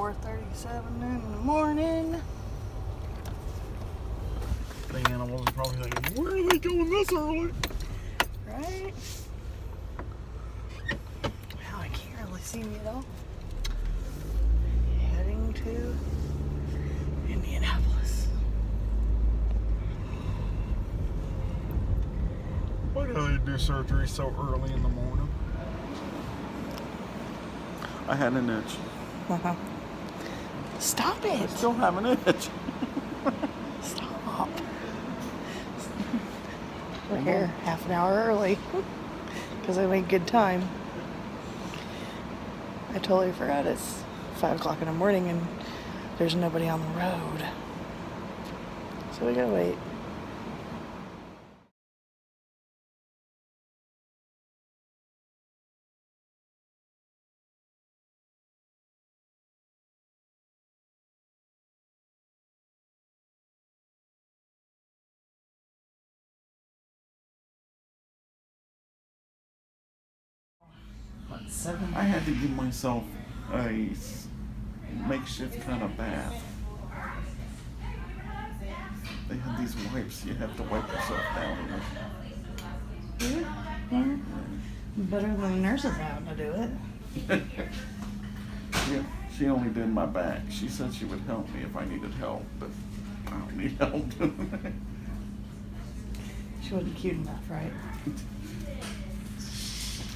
4:37 in the morning. The animals are probably thinking, where are they going this early? Right? Now I can't really see me at all. Heading to Indianapolis. Why do they do surgery so early in the morning? I had an itch. Stop I it! still have an itch. Stop. We're here half an hour early because I made good time. I totally forgot it's 5 o'clock in the morning and there's nobody on the road. So we gotta wait. What, 7? I had to give myself a makeshift kind of bath. They had these wipes you have to wipe yourself down with. Yeah. Better than the nurses having to do it. Yeah, she only did my back. She said she would help me if I needed help, but I don't need help doing that. She wasn't cute enough, right?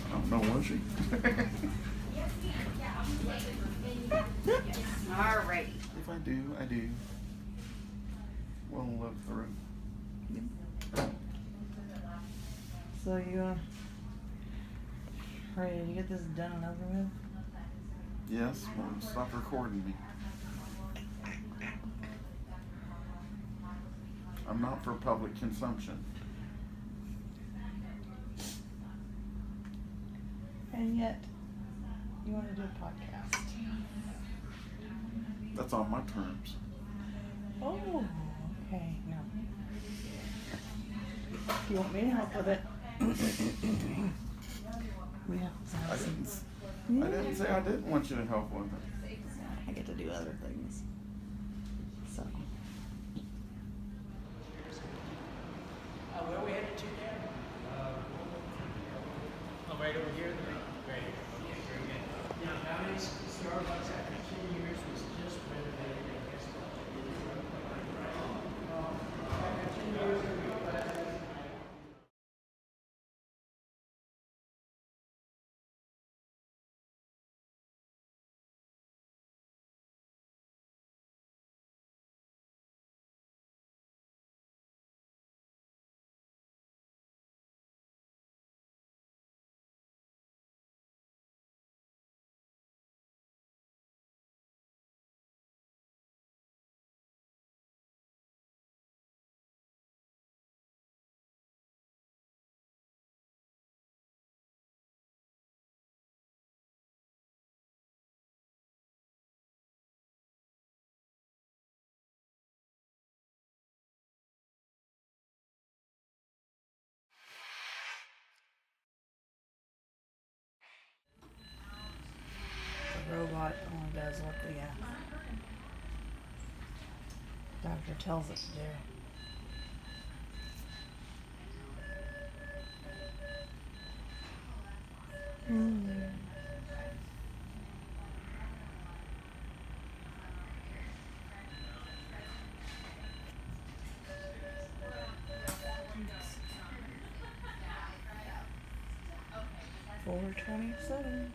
I don't know, was she? All right. If I do, I do. We'll live through. So you ready to get this done and over with? Yes, well, stop recording me. I'm not for public consumption. And yet, you want to do a podcast. That's on my terms. Oh, okay. No. If you want me to help with it. Yeah. I didn't say I didn't want you to help with it. I get to do other things. So. Where are we headed to now? Right over here? Right here. Okay, very good. Now, how many Starbucks after 10 years was just renovated, I guess? After 10 years, The robot only does what the doctor tells it to do. $4.27.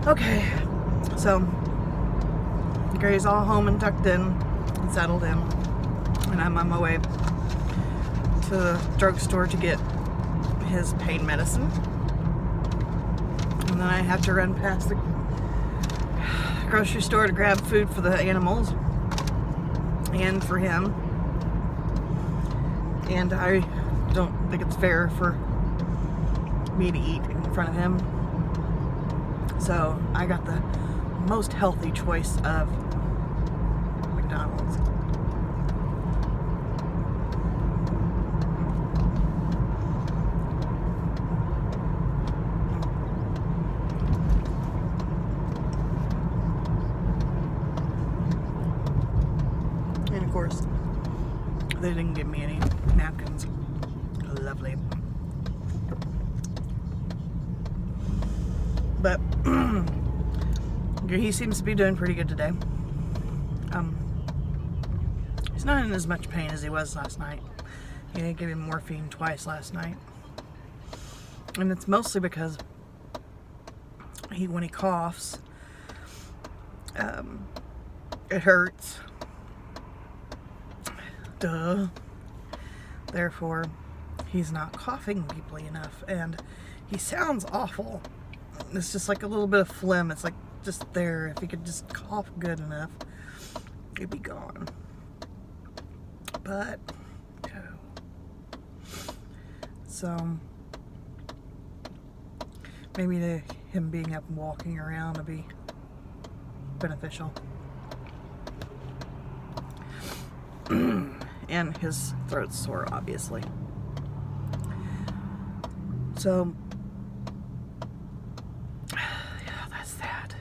Okay, so Gary's all home and tucked in and settled in, and I'm on my way to the drugstore to get his pain medicine, and then I have to run past the grocery store to grab food for the animals and for him, and I don't think it's fair for me to eat in front of him. So I got the most healthy choice of McDonald's. they didn't give me any napkins. Lovely. But he seems to be doing pretty good today. He's not in as much pain as he was last night. I gave him morphine twice last night. And it's mostly because when he coughs, it hurts. Duh. Therefore, he's not coughing deeply enough, and he sounds awful. It's just like a little bit of phlegm. It's like just there. If he could just cough good enough, he'd be gone. But so maybe him being up and walking around will be beneficial. And his throat's sore, obviously. So, yeah, that's that.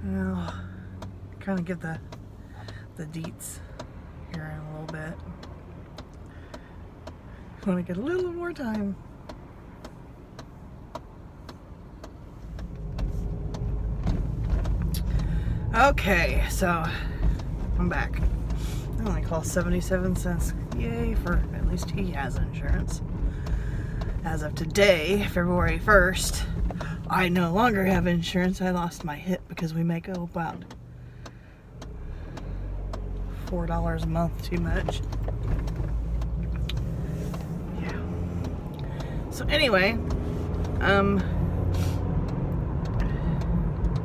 I'll kind of give the deets here in a little bit. I want to get a little more time. Okay, so I'm back. It only cost 77 cents. Yay, for at least he has insurance. As of today, February 1st, I no longer have insurance. I lost my hip because we make about $4 a month too much. Yeah. So anyway,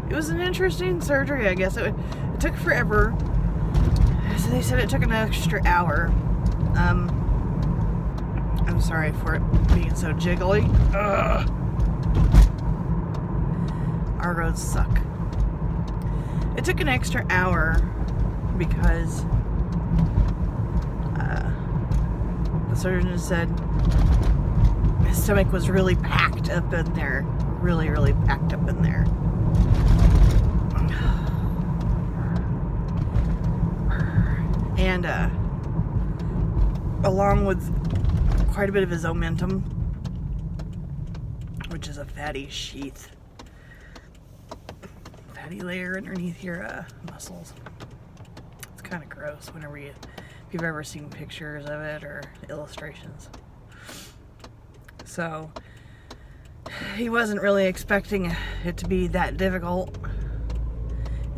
it was an interesting surgery, I guess. It took forever. So they said it took an extra hour. I'm sorry for it being so jiggly. Ugh. Our roads suck. It took an extra hour because the surgeon said his stomach was really packed up in there. Really, really packed up in there. And along with quite a bit of his omentum, which is a fatty sheath, fatty layer underneath your muscles. It's kind of gross whenever if you've ever seen pictures of it or illustrations. So he wasn't really expecting it to be that difficult.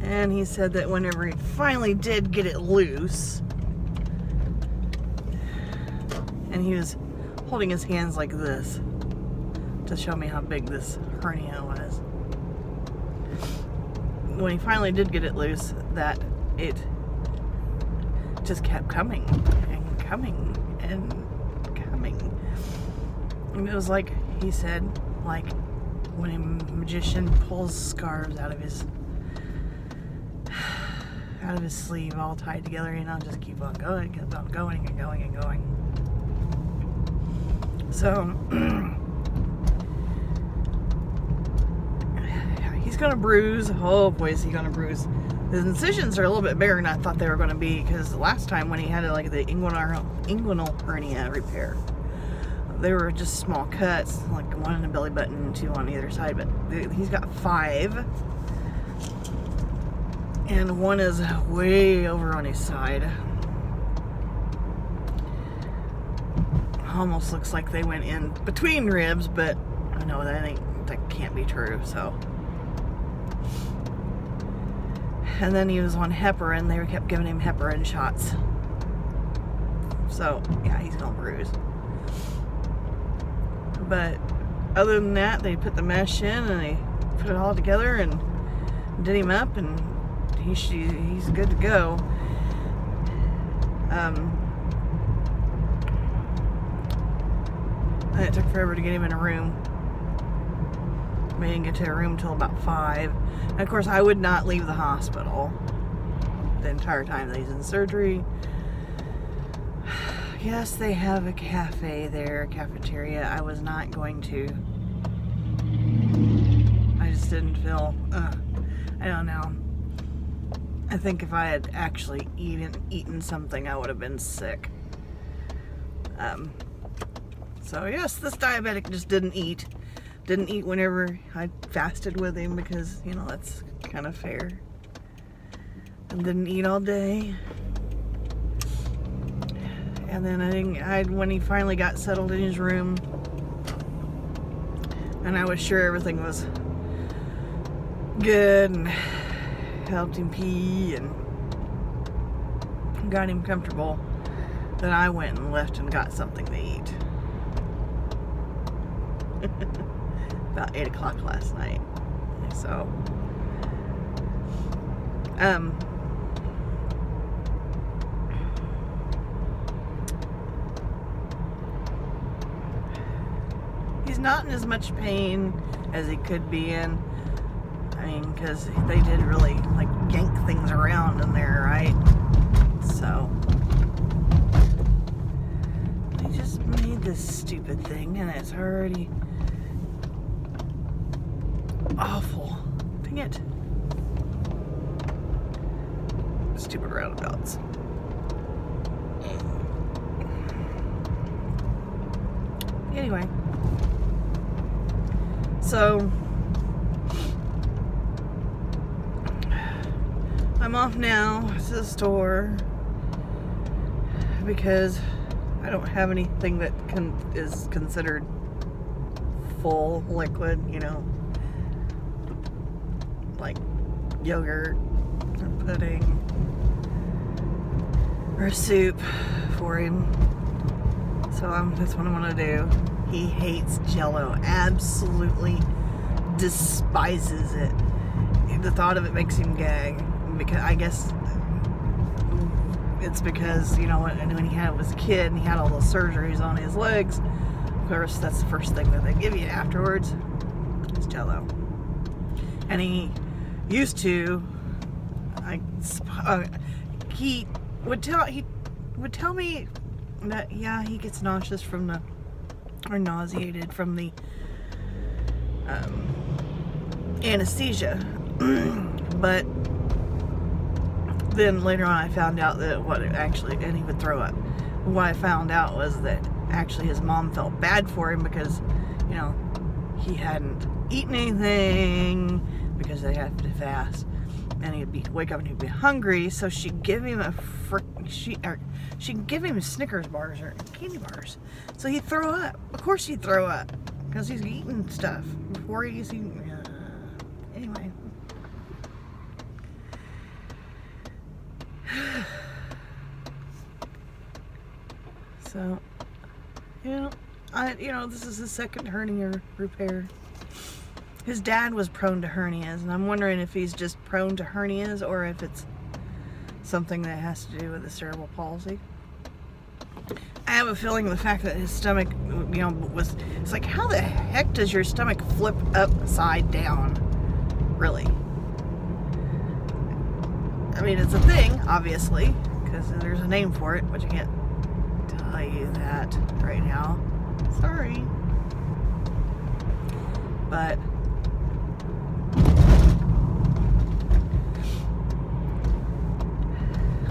And he said that whenever he finally did get it loose, and he was holding his hands like this to show me how big this hernia was. When he finally did get it loose, that it just kept coming and coming and coming. And it was like, he said, like when a magician pulls scarves out of his sleeve all tied together, you know, just keep on going, keep on going and going and going. So he's gonna bruise. Oh boy, is he gonna bruise. His incisions are a little bit bigger than I thought they were gonna be, because the last time when he had like the inguinal hernia repair, they were just small cuts, like one in the belly button and two on either side, but he's got 5. And one is way over on his side. Almost looks like they went in between ribs, but I know that can't be true, so. And then he was on heparin. They kept giving him heparin shots. So, yeah, he's gonna bruise. But other than that, they put the mesh in and they put it all together and did him up, and he's good to go. And it took forever to get him in a room. We didn't get to a room till about 5. And of course, I would not leave the hospital the entire time that he's in surgery. Yes, they have a cafe there, a cafeteria. I was not going to. I just didn't feel, I don't know. I think if I had actually eaten something, I would have been sick. So yes, this diabetic just didn't eat. Didn't eat whenever I fasted with him because, you know, that's kind of fair. And didn't eat all day. And then when he finally got settled in his room, and I was sure everything was good and helped him pee and got him comfortable, then I went and left and got something to eat. About 8 o'clock last night. So, he's not in as much pain as he could be in. I mean, because they did really, like, yank things around in there, right? So, they just made this stupid thing, and it's already awful. Dang it. Stupid roundabouts. Anyway. So, I'm off now to the store because I don't have anything that is considered full liquid, you know, like yogurt or pudding or soup for him. So that's what I'm gonna do. He hates Jell-O, absolutely despises it. The thought of it makes him gag. Because I guess it's because, you know, when he was a kid and he had all those surgeries on his legs, of course that's the first thing that they give you afterwards is Jell-O. And he used to, he would tell me that, yeah, he gets nauseous or nauseated from the anesthesia. But then later on I found out that and he would throw up. What I found out was that actually his mom felt bad for him because, you know, he hadn't eaten anything because they had to fast, and he'd wake up and he'd be hungry, so she'd give him she'd give him Snickers bars or candy bars. So he'd throw up. Of course he'd throw up because he's eating stuff before he's eating. Anyway. So, this is his second hernia repair. His dad was prone to hernias, and I'm wondering if he's just prone to hernias or if it's something that has to do with the cerebral palsy. I have a feeling the fact that his stomach, it's like, how the heck does your stomach flip upside down? Really? I mean, it's a thing, obviously, because there's a name for it, but you can't tell you that right now. Sorry. But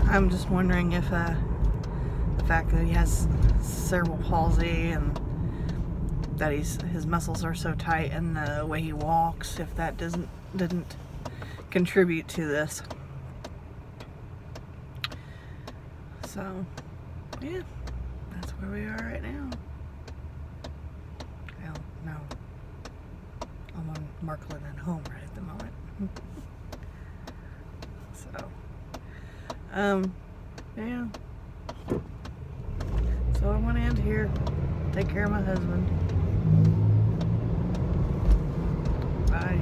I'm just wondering if the fact that he has cerebral palsy and that his muscles are so tight and the way he walks, if that didn't contribute to this. So, yeah, that's where we are right now. Well, no. I'm on Markland and home right at the moment. So, yeah. So I'm going to end here. Take care of my husband. Bye.